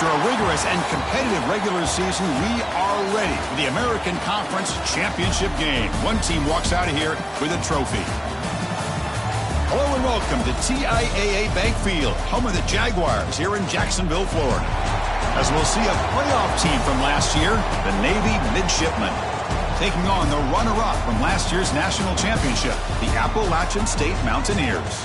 After a rigorous and competitive regular season, we are ready for the American Conference Championship game. One team walks out of here with a trophy. Hello and welcome to TIAA Bank Field, home of the Jaguars here in Jacksonville, Florida. As we'll see a playoff team from last year, the Navy Midshipmen, taking on the runner-up from last year's national championship, the Appalachian State Mountaineers.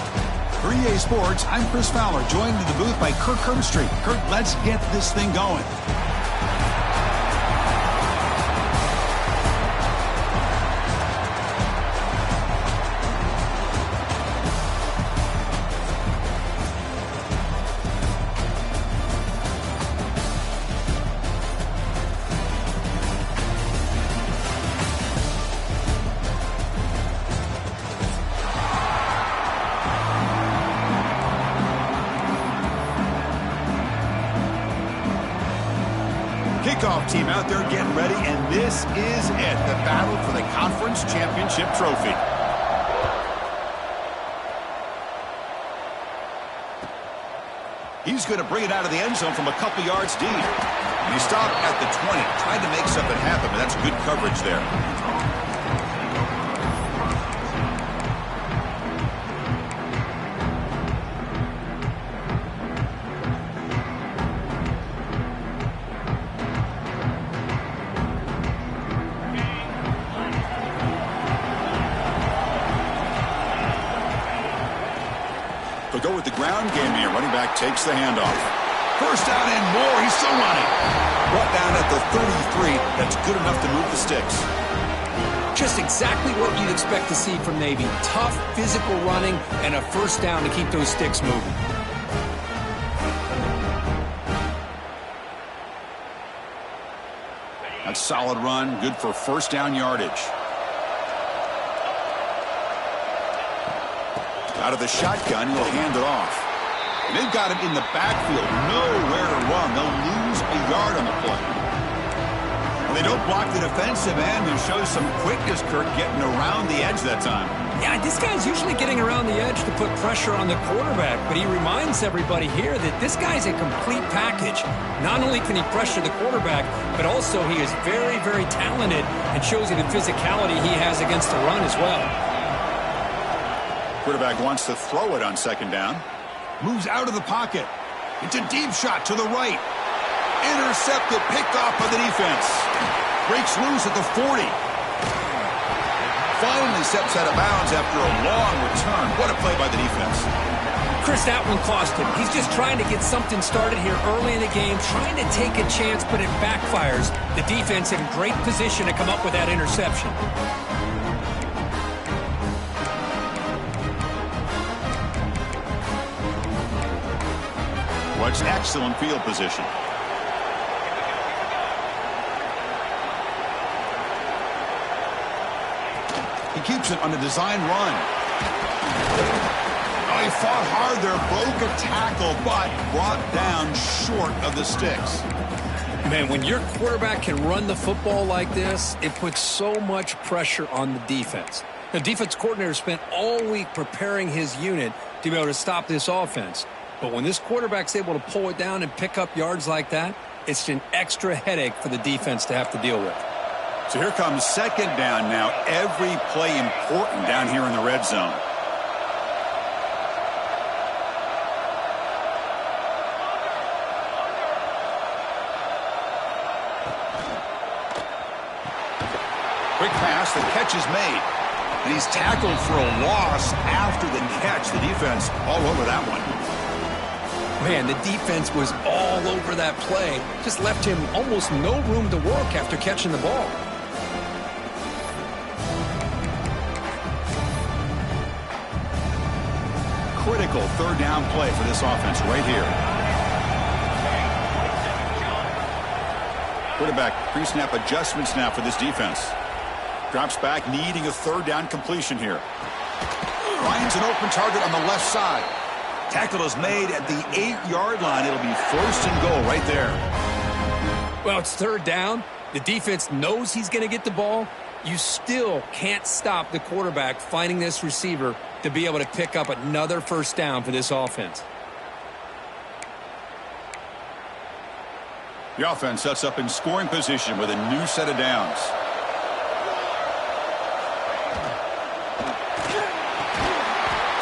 For EA Sports, I'm Chris Fowler, joined in the booth by Kirk Herbstreit. Kirk, let's get this thing going. Kickoff team out there getting ready, and this is it, the battle for the conference championship trophy. He's going to bring it out of the end zone from a couple yards deep. And he stopped at the 20, trying to make something happen, but that's good coverage there. They'll go with the ground game here. Running back takes the handoff. First down and more. He's still running. Brought down at the 33. That's good enough to move the sticks. Just exactly what you'd expect to see from Navy. Tough, physical running, and a first down to keep those sticks moving. That's solid run. Good for first down yardage. Out of the shotgun, he'll hand it off. And they've got him in the backfield. Nowhere to run. They'll lose a yard on the play. And they don't block the defensive end, who shows some quickness, Kirk, getting around the edge that time. Yeah, this guy's usually getting around the edge to put pressure on the quarterback, but he reminds everybody here that this guy's a complete package. Not only can he pressure the quarterback, but also he is very, very talented and shows you the physicality he has against the run as well. Quarterback wants to throw it on second down. Moves out of the pocket. It's a deep shot to the right. Intercepted, picked off by the defense. Breaks loose at the 40. Finally steps out of bounds after a long return. What a play by the defense. Chris, that one cost him. He's just trying to get something started here early in the game, trying to take a chance, but it backfires. The defense in great position to come up with that interception. What's excellent field position. He keeps it on the design run. Oh, he fought hard there, broke a tackle, but brought down short of the sticks. Man, when your quarterback can run the football like this, it puts so much pressure on the defense. The defense coordinator spent all week preparing his unit to be able to stop this offense. But when this quarterback's able to pull it down and pick up yards like that, it's an extra headache for the defense to have to deal with. So here comes second down now. Every play important down here in the red zone. Quick pass, the catch is made. And he's tackled for a loss after the catch. The defense all over that one. Man, the defense was all over that play. Just left him almost no room to work after catching the ball. Critical third down play for this offense right here. Quarterback pre-snap adjustments now for this defense. Drops back, needing a third down completion here. Finds an open target on the left side. Tackle is made at the 8-yard line. It'll be first and goal right there. Well, it's third down. The defense knows he's going to get the ball. You still can't stop the quarterback finding this receiver to be able to pick up another first down for this offense. The offense sets up in scoring position with a new set of downs.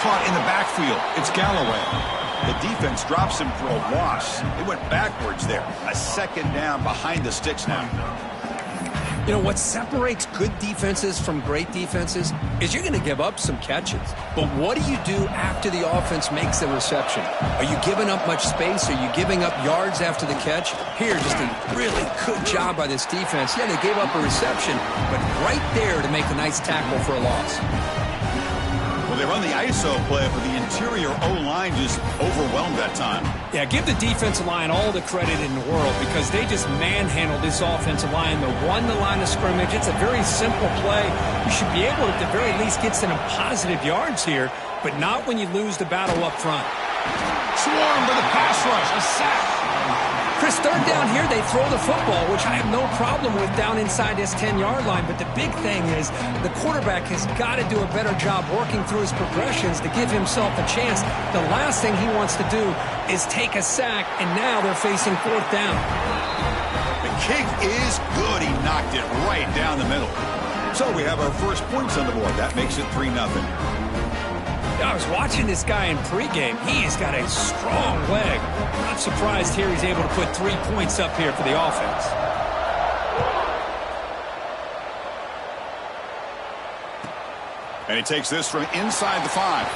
Caught in the backfield. It's Galloway. The defense drops him for a loss. They went backwards there. A second down behind the sticks now. You know, what separates good defenses from great defenses is you're going to give up some catches. But what do you do after the offense makes the reception? Are you giving up much space? Are you giving up yards after the catch? Here, just a really good job by this defense. Yeah, they gave up a reception, but right there to make a nice tackle for a loss. Well, they run the ISO play, but the interior O-line just overwhelmed that time. Yeah, give the defensive line all the credit in the world because they just manhandled this offensive line. They won the line of scrimmage. It's a very simple play. You should be able to, at the very least, get some positive yards here, but not when you lose the battle up front. Swarm for the pass rush. A sack. Chris, third down here, they throw the football, which I have no problem with down inside this 10-yard line. But the big thing is the quarterback has got to do a better job working through his progressions to give himself a chance. The last thing he wants to do is take a sack, and now they're facing fourth down. The kick is good. He knocked it right down the middle. So we have our first points on the board. That makes it 3-0. I was watching this guy in pregame. He has got a strong leg. Not surprised here he's able to put 3 points up here for the offense. And he takes this from inside the 5.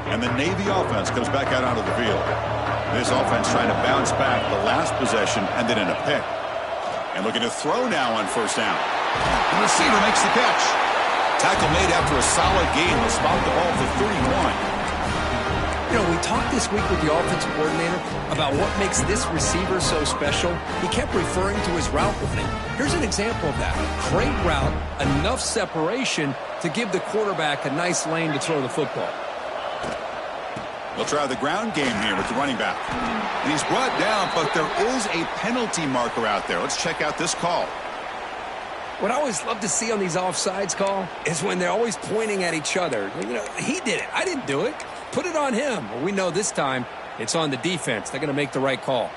And the Navy offense comes back out onto the field. This offense trying to bounce back the last possession and then in a pick. And looking to throw now on first down. The receiver makes the catch. Tackle made after a solid gain. Will spot the ball for 31. You know, we talked this week with the offensive coordinator about what makes this receiver so special. He kept referring to his route running. Here's an example of that. Great route, enough separation to give the quarterback a nice lane to throw the football. They'll try the ground game here with the running back. And he's brought down, but there is a penalty marker out there. Let's check out this call. What I always love to see on these offsides call is when they're always pointing at each other. You know, he did it. I didn't do it. Put it on him. Well, we know this time it's on the defense. They're going to make the right call.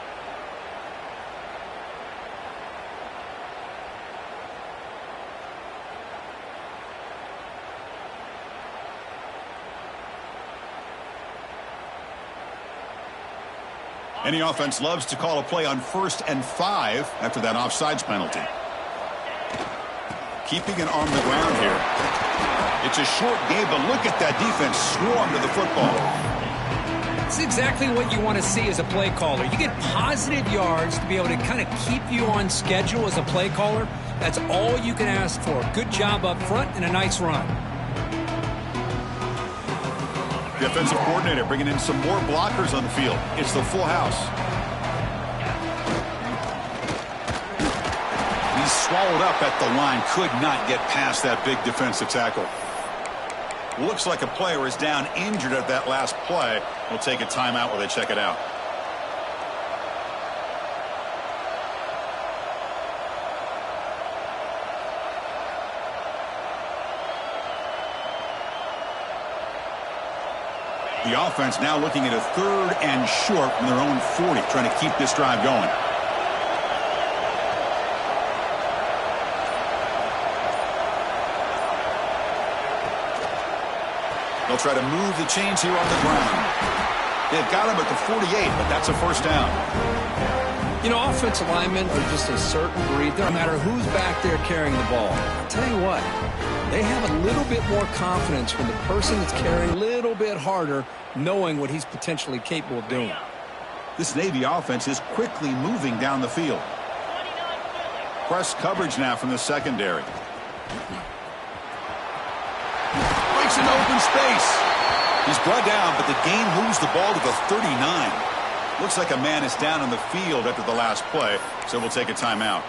Any offense loves to call a play on 1st and 5 after that offsides penalty. Keeping it on the ground here. It's a short game, but look at that defense swarm to the football. It's exactly what you want to see as a play caller. You get positive yards to be able to kind of keep you on schedule as a play caller. That's all you can ask for. Good job up front and a nice run. The offensive coordinator bringing in some more blockers on the field. It's the full house. He's swallowed up at the line. Could not get past that big defensive tackle. Looks like a player is down injured at that last play. We'll take a timeout while they check it out. The offense now looking at a 3rd and short from their own 40, trying to keep this drive going. They'll try to move the chains here on the ground. They've got him at the 48, but that's a first down. You know, offensive linemen are just a certain breed. No matter who's back there carrying the ball. I'll tell you what, they have a little bit more confidence when the person that's carrying a little bit harder, knowing what he's potentially capable of doing. This Navy offense is quickly moving down the field. Press coverage now from the secondary. Breaks into open space. He's brought down, but the gain moves the ball to the 39. Looks like a man is down on the field after the last play, so we'll take a timeout.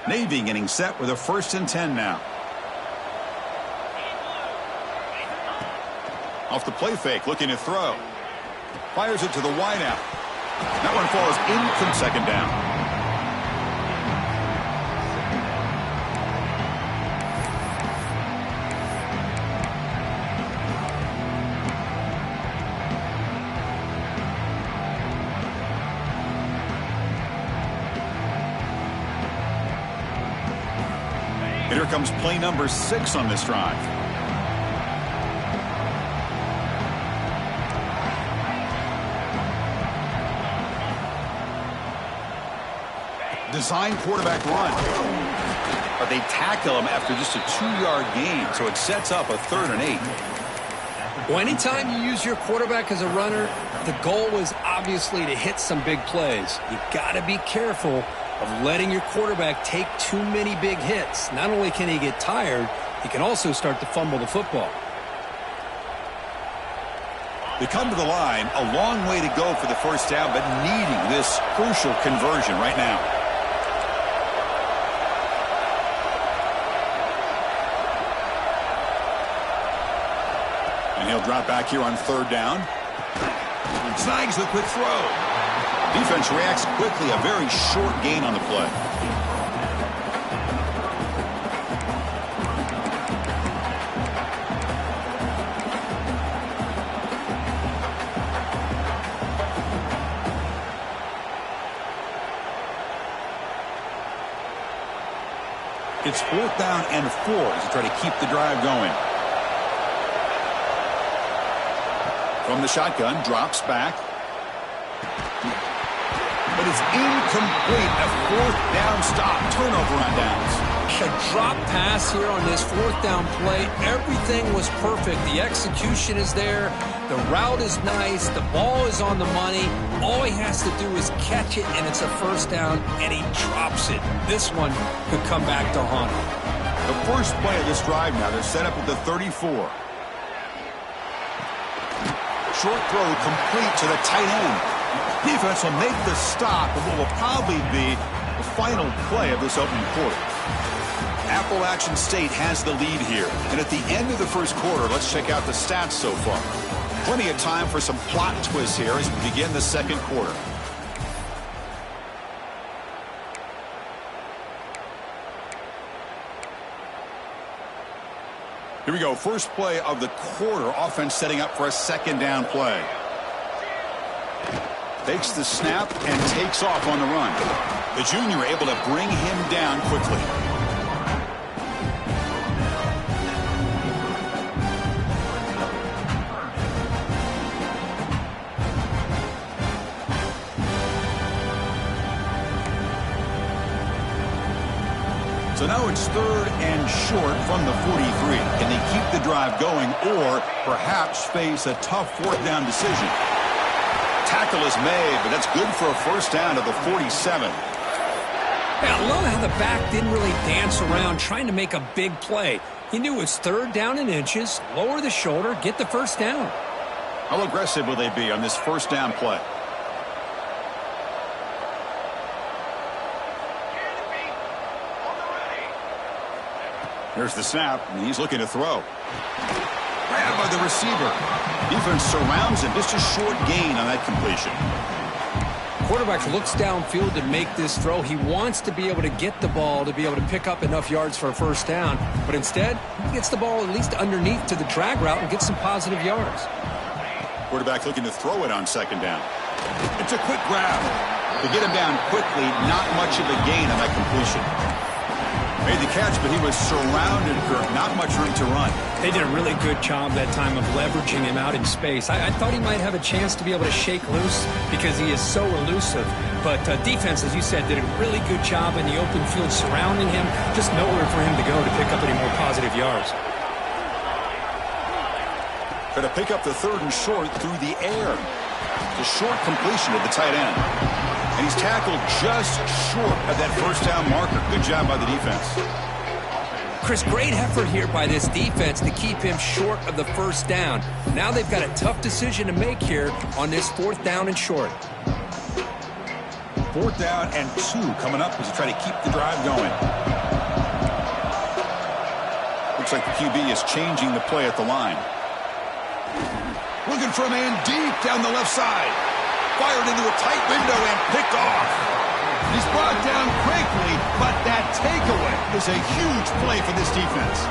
Navy getting set with a 1st and 10 now. Off the play fake, looking to throw. Fires it to the wideout. That one falls in from 2nd down. Here comes play number 6 on this drive. Design quarterback run. But they tackle him after just a 2-yard gain, so it sets up a 3rd and 8. Well, anytime you use your quarterback as a runner, the goal is obviously to hit some big plays. You got to be careful of letting your quarterback take too many big hits. Not only can he get tired, he can also start to fumble the football. They come to the line, a long way to go for the 1st down, but needing this crucial conversion right now. And he'll drop back here on 3rd down. Snags the quick throw. Defense reacts quickly, a very short gain on the play. It's 4th down and 4 as they try to keep the drive going. From the shotgun, drops back. But it's incomplete. A 4th down stop. Turnover on downs. A drop pass here on this 4th down play. Everything was perfect. The execution is there. The route is nice. The ball is on the money. All he has to do is catch it, and it's a 1st down, and he drops it. This one could come back to haunt him. The first play of this drive now. They're set up at the 34. Short throw complete to the tight end. Defense will make the stop of what will probably be the final play of this opening quarter. Appalachian State has the lead here. And at the end of the 1st quarter, let's check out the stats so far. Plenty of time for some plot twists here as we begin the 2nd quarter. Here we go. First play of the quarter. Offense setting up for a 2nd down play. Takes the snap and takes off on the run. The junior able to bring him down quickly. So now it's 3rd and short from the 43. Can they keep the drive going or perhaps face a tough 4th down decision? Tackle is made, but that's good for a 1st down to the 47. Yeah, I love how the back didn't really dance around trying to make a big play. He knew it was 3rd down in inches, lower the shoulder, get the 1st down. How aggressive will they be on this 1st down play? Here's the snap, and he's looking to throw. Grabbed by the receiver. Defense surrounds him. Just a short gain on that completion. Quarterback looks downfield to make this throw. He wants to be able to get the ball to be able to pick up enough yards for a 1st down. But instead, he gets the ball at least underneath to the drag route and gets some positive yards. Quarterback looking to throw it on 2nd down. It's a quick grab. To get him down quickly, not much of a gain on that completion. Made the catch, but he was surrounded, Kirk. Not much room to run. They did a really good job that time of leveraging him out in space. I thought he might have a chance to be able to shake loose because he is so elusive. But defense, as you said, did a really good job in the open field surrounding him. Just nowhere for him to go to pick up any more positive yards. Going to pick up the 3rd and short through the air. The short completion of the tight end. And he's tackled just short of that 1st down marker. Good job by the defense. Chris, great effort here by this defense to keep him short of the 1st down. Now they've got a tough decision to make here on this 4th down and short. 4th down and 2 coming up as you try to keep the drive going. Looks like the QB is changing the play at the line. Looking for a man deep down the left side. Fired into a tight window and picked off. He's brought down quickly, but that takeaway is a huge play for this defense.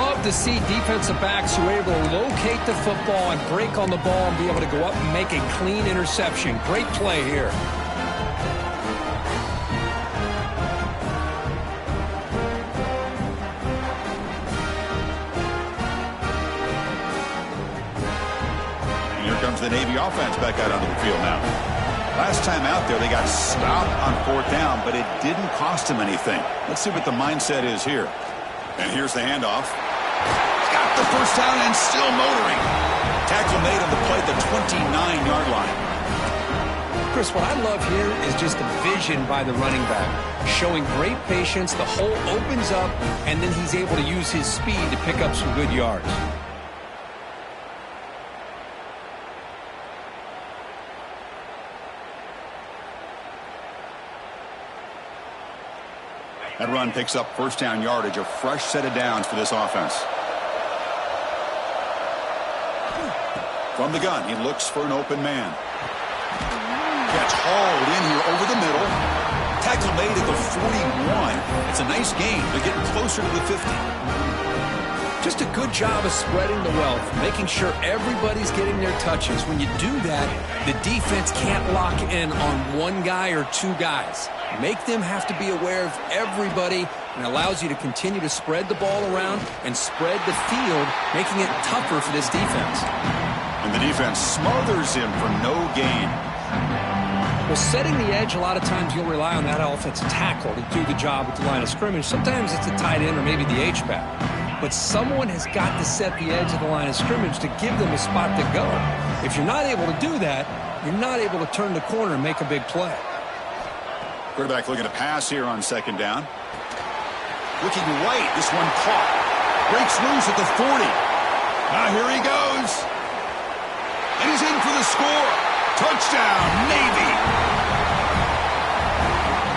Love to see defensive backs who are able to locate the football and break on the ball and be able to go up and make a clean interception. Great play here. And here comes the Navy offense back out onto the field now. Last time out there, they got stopped on 4th down, but it didn't cost them anything. Let's see what the mindset is here. And here's the handoff. Got the first down and still motoring. Tackle made on the play at the 29-yard line. Chris, what I love here is just the vision by the running back. Showing great patience, the hole opens up, and then he's able to use his speed to pick up some good yards. That run picks up first down yardage, a fresh set of downs for this offense. From the gun, he looks for an open man. Gets hauled in here over the middle. Tackle made at the 41. It's a nice gain. They're getting closer to the 50. Just a good job of spreading the wealth, making sure everybody's getting their touches. When you do that, the defense can't lock in on one guy or two guys. Make them have to be aware of everybody, and allows you to continue to spread the ball around and spread the field, making it tougher for this defense. And the defense smothers him for no gain. Well, setting the edge, a lot of times you'll rely on that offensive tackle to do the job at the line of scrimmage. Sometimes it's a tight end or maybe the H-back. But someone has got to set the edge of the line of scrimmage to give them a spot to go. If you're not able to do that, you're not able to turn the corner and make a big play. Quarterback looking to pass here on 2nd down. Looking right. This one caught. Breaks loose at the 40. Now here he goes. And he's in for the score. Touchdown, Navy.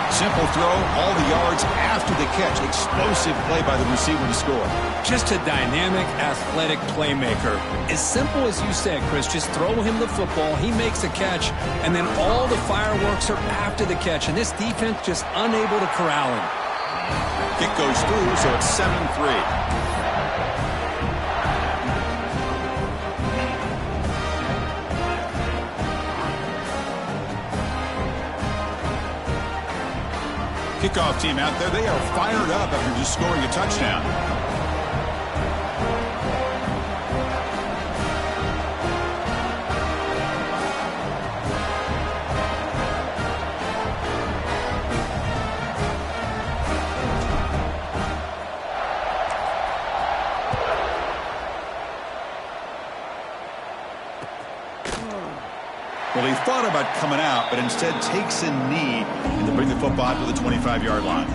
Simple throw, all the yards after the catch. Explosive play by the receiver to score. Just a dynamic, athletic playmaker. As simple as you said, Chris, just throw him the football, he makes a catch, and then all the fireworks are after the catch, and this defense just unable to corral him. Kick goes through, so it's 7-3. Kickoff team out there, they are fired up after just scoring a touchdown. Well, he thought about coming out, but instead takes a knee to bring the football out to the 25-yard line.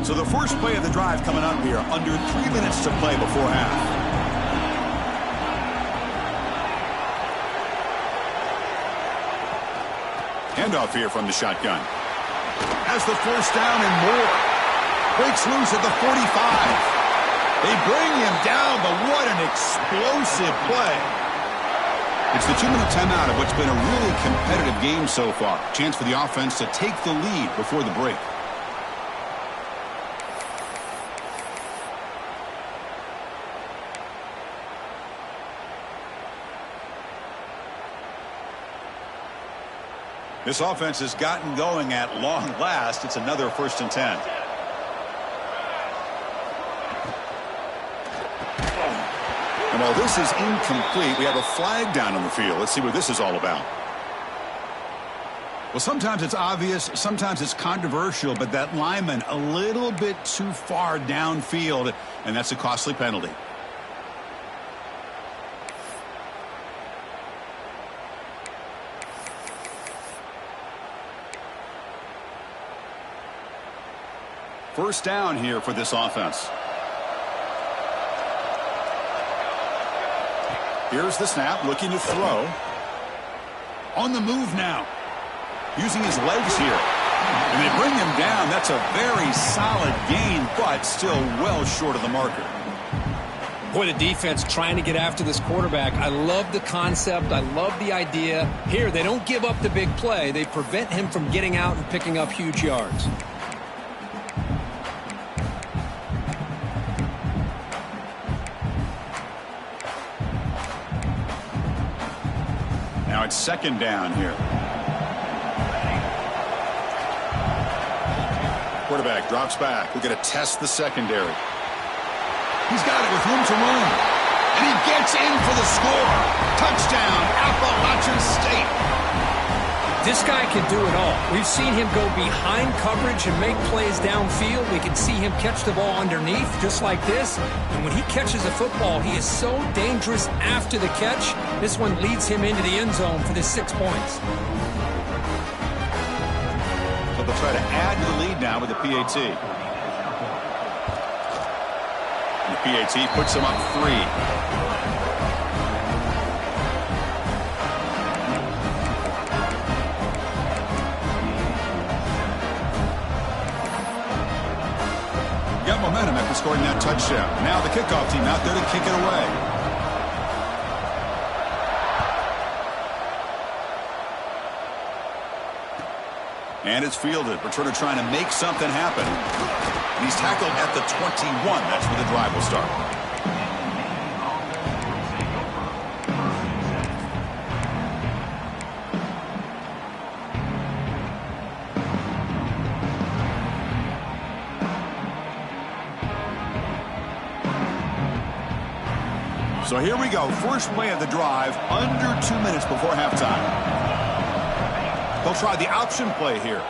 So the first play of the drive coming up here, under 3 minutes to play before half. Handoff here from the shotgun. Has the first down and more. Breaks loose at the 45. They bring him down, but what an explosive play. It's the 2-minute timeout of what's been a really competitive game so far. Chance for the offense to take the lead before the break. This offense has gotten going at long last. It's another 1st and 10. And while this is incomplete, we have a flag down on the field. Let's see what this is all about. Well, sometimes it's obvious, sometimes it's controversial, but that lineman a little bit too far downfield, and that's a costly penalty. First down here for this offense. Here's the snap, looking to throw. On the move now. Using his legs here. And they bring him down. That's a very solid gain, but still well short of the marker. Boy, the defense trying to get after this quarterback. I love the concept. I love the idea. Here, they don't give up the big play. They prevent him from getting out and picking up huge yards. Now it's second down here. Quarterback drops back. We're going to test the secondary. He's got it with room to run. And he gets in for the score. Touchdown, Appalachian State. This guy can do it all. We've seen him go behind coverage and make plays downfield. We can see him catch the ball underneath just like this. And when he catches a football, he is so dangerous after the catch. This one leads him into the end zone for the 6 points. So they'll try to add to the lead now with the PAT. And the PAT puts him up 3. Got momentum after scoring that touchdown. Now the kickoff team out there to kick it away. And it's fielded. Returner trying to make something happen. And he's tackled at the 21. That's where the drive will start. So here we go. First play of the drive, under 2 minutes before halftime. They'll try the option play here.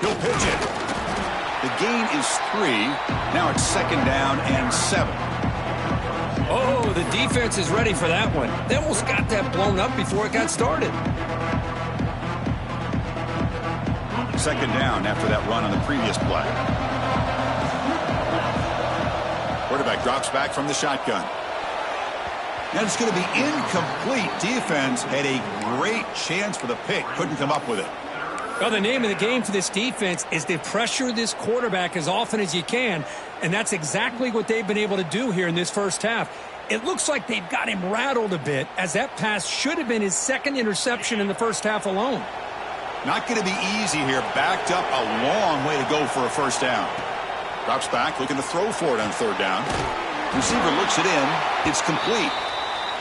He'll pitch it. The gain is 3. Now it's second down and 7. Oh, the defense is ready for that one. They almost got that blown up before it got started. Second down after that run on the previous play. Quarterback drops back from the shotgun. And it's going to be incomplete. Defense had a great chance for the pick. Couldn't come up with it. Well, the name of the game for this defense is to pressure this quarterback as often as you can. And that's exactly what they've been able to do here in this first half. It looks like they've got him rattled a bit, as that pass should have been his second interception in the first half alone. Not going to be easy here. Backed up a long way to go for a first down. Drops back, looking to throw for it on third down. Receiver looks it in. It's complete.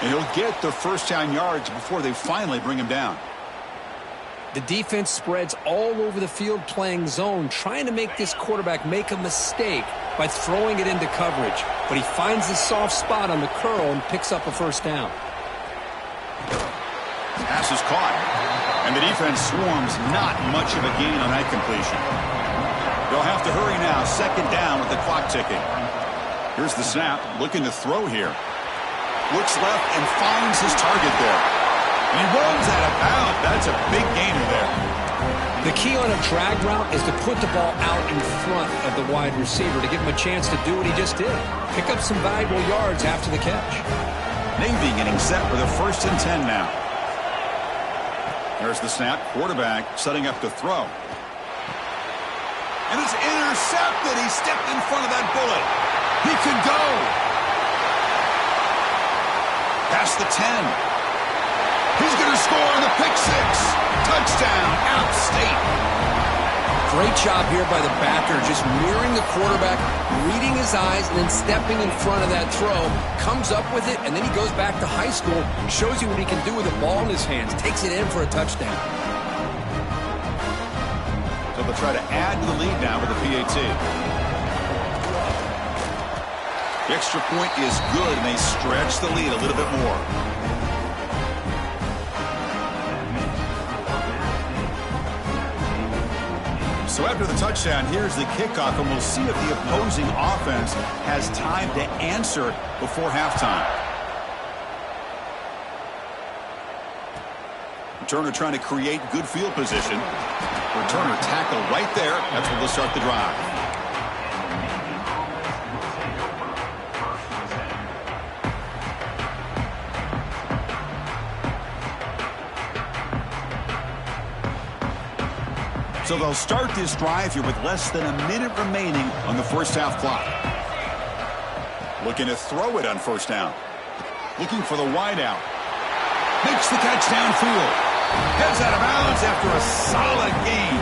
And he'll get the first down yards before they finally bring him down. The defense spreads all over the field playing zone, trying to make this quarterback make a mistake by throwing it into coverage. But he finds the soft spot on the curl and picks up a first down. Pass is caught. And the defense swarms. Not much of a gain on that completion. They'll have to hurry now. Second down with the clock ticking. Here's the snap. Looking to throw here. Looks left and finds his target there. And he runs out of bounds. That's a big gainer there. The key on a drag route is to put the ball out in front of the wide receiver to give him a chance to do what he just did. Pick up some valuable yards after the catch. Navy getting set for the 1st and 10 now. There's the snap. Quarterback setting up to throw. And it's intercepted. He stepped in front of that bullet. He could go. Past the 10. He's going to score on the pick 6. Touchdown, App State. Great job here by the backer, just mirroring the quarterback, reading his eyes, and then stepping in front of that throw. Comes up with it, and then he goes back to high school, shows you what he can do with the ball in his hands, takes it in for a touchdown. So they'll try to add to the lead now with the PAT. The extra point is good, and they stretch the lead a little bit more. So after the touchdown, here's the kickoff, and we'll see if the opposing offense has time to answer before halftime. Returner trying to create good field position. Returner tackle right there. That's where they'll start the drive. So they'll start this drive here with less than a minute remaining on the first half clock. Looking to throw it on first down. Looking for the wide out. Makes the catch downfield. Heads out of bounds after a solid gain.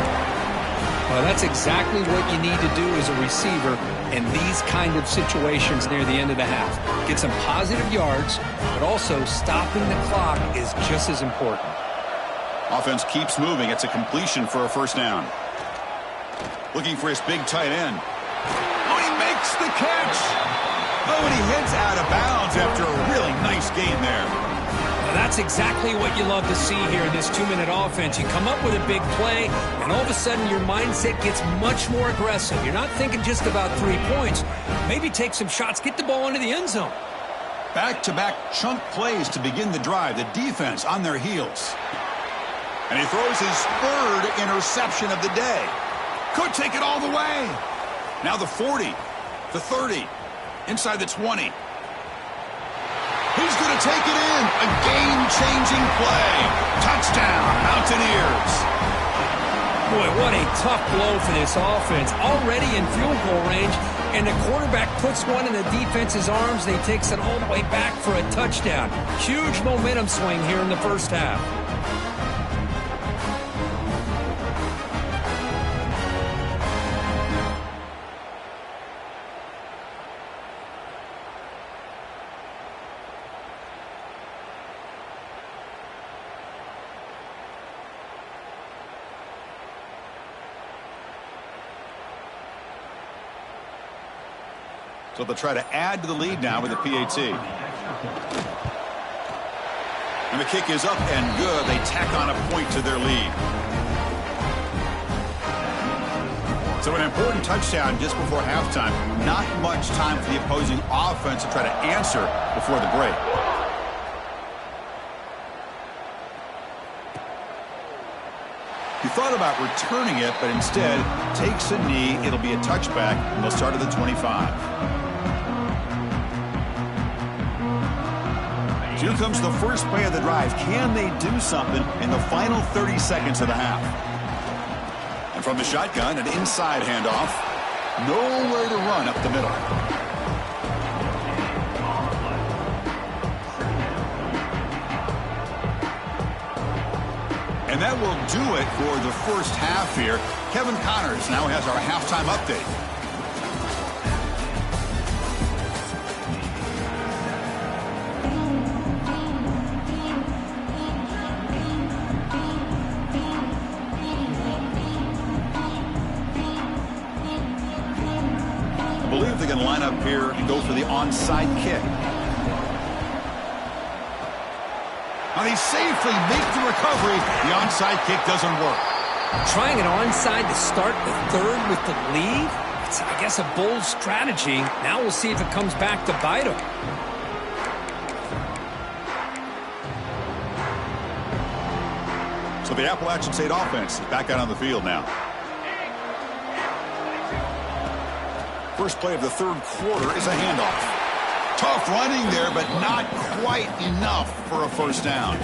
Well, that's exactly what you need to do as a receiver in these kind of situations near the end of the half. Get some positive yards, but also stopping the clock is just as important. Offense keeps moving. It's a completion for a first down. Looking for his big tight end. Oh, he makes the catch. Oh, and he heads out of bounds after a really nice gain there. Now, that's exactly what you love to see here in this 2-minute offense. You come up with a big play, and all of a sudden your mindset gets much more aggressive. You're not thinking just about 3 points. Maybe take some shots, get the ball into the end zone. Back-to-back chunk plays to begin the drive. The defense on their heels. And he throws his third interception of the day. Could take it all the way. Now the 40, the 30, inside the 20. He's going to take it in. A game-changing play. Touchdown, Mountaineers. Boy, what a tough blow for this offense. Already in field goal range, and the quarterback puts one in the defense's arms, and he takes it all the way back for a touchdown. Huge momentum swing here in the first half. So they'll try to add to the lead now with the PAT. And the kick is up and good. They tack on a point to their lead. So an important touchdown just before halftime. Not much time for the opposing offense to try to answer before the break. He thought about returning it, but instead takes a knee. It'll be a touchback, and they'll start at the 25. Here comes the first play of the drive. Can they do something in the final 30 seconds of the half? And from the shotgun, an inside handoff. Nowhere to run up the middle. And that will do it for the first half here. Kevin Connors now has our halftime update. I believe they're going to line up here and go for the onside kick. Now they safely make the recovery. The onside kick doesn't work. Trying an onside to start the third with the lead? It's, I guess, a bold strategy. Now we'll see if it comes back to bite them. So the Appalachian State offense is back out on the field now. First play of the third quarter is a handoff. Tough running there, but not quite enough for a first down.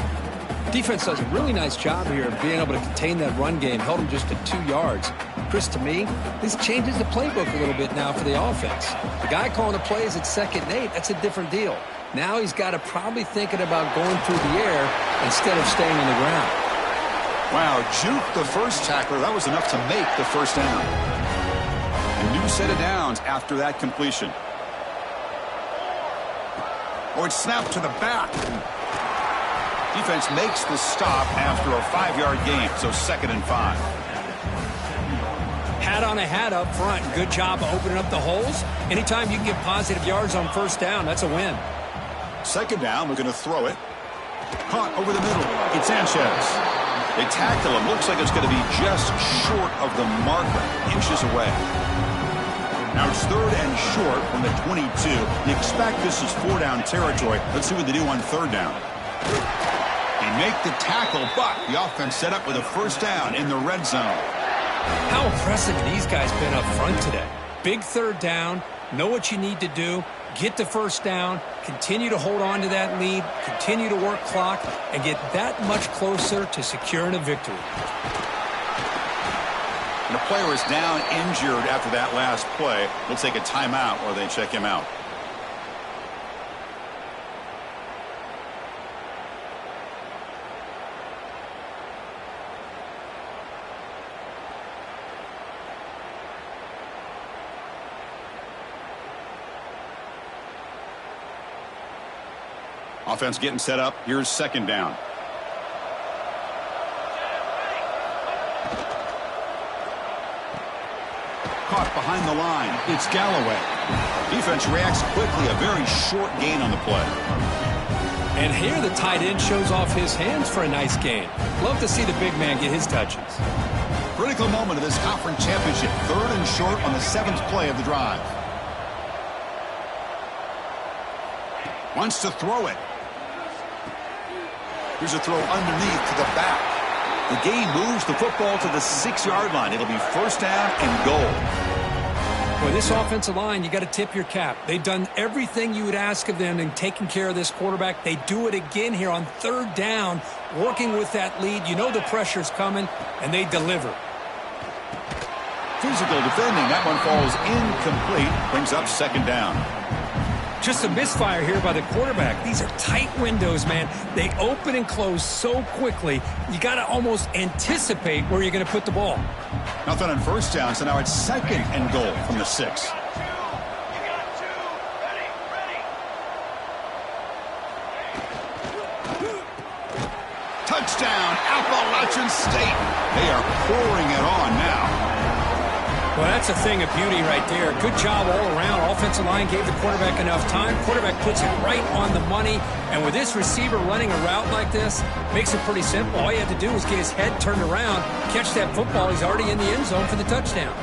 Defense does a really nice job here of being able to contain that run game. Held them just at 2 yards. Chris, to me, this changes the playbook a little bit now for the offense. The guy calling the plays at 2nd and 8, that's a different deal. Now he's got to probably thinking about going through the air instead of staying on the ground. Wow, juke the first tackler. That was enough to make the first down. A new set of downs after that completion. Or it's snapped to the back. Defense makes the stop after a 5-yard gain, so 2nd and 5. Hat on a hat up front. Good job of opening up the holes. Anytime you can get positive yards on first down, that's a win. 2nd down, we're going to throw it. Caught over the middle. It's Sanchez. They tackle him. Looks like it's going to be just short of the marker, inches away. Now it's 3rd and short from the 22. You expect this is 4-down territory. Let's see what they do on 3rd down. They make the tackle, but The offense set up with a first down in the red zone. How impressive have these guys been up front today? Big third down, know what you need to do, get the first down, continue to hold on to that lead, continue to work clock, and get that much closer to securing a victory. And the player is down injured after that last play. We'll take a timeout while they check him out. Offense getting set up. Here's second down. Caught behind the line. It's Galloway. Defense reacts quickly. A very short gain on the play. And here the tight end shows off his hands for a nice gain. Love to see the big man get his touches. Critical moment of this conference championship. Third and short on the 7th play of the drive. Wants to throw it. Here's a throw underneath to the back. The gain moves the football to the 6-yard line. It'll be first down and goal. Boy, this offensive line, you got to tip your cap. They've done everything you would ask of them in taking care of this quarterback. They do it again here on third down, working with that lead. You know the pressure's coming, and they deliver. Physical defending. That one falls incomplete. Brings up second down. Just a misfire here by the quarterback. These are tight windows, man. They open and close so quickly. You got to almost anticipate where you're going to put the ball. Nothing on first down, so now it's second and goal from the 6. Touchdown, Appalachian State. They are pouring it on now. Well, that's a thing of beauty right there. Good job all around. Offensive line gave the quarterback enough time. Quarterback puts it right on the money. And with this receiver running a route like this, makes it pretty simple. All you have to do is get his head turned around, catch that football. He's already in the end zone for the touchdown.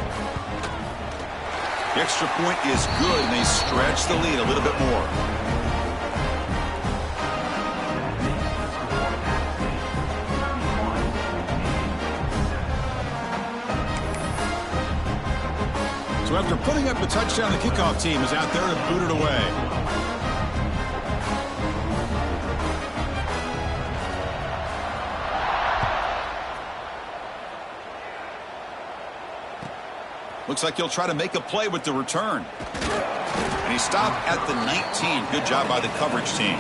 The extra point is good, and they stretch the lead a little bit more. So after putting up the touchdown, the kickoff team is out there to boot it away. Looks like he'll try to make a play with the return. And he stopped at the 19. Good job by the coverage team.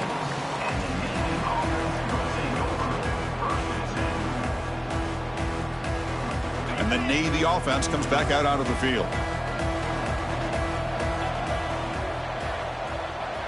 And the Navy offense comes back out onto the field.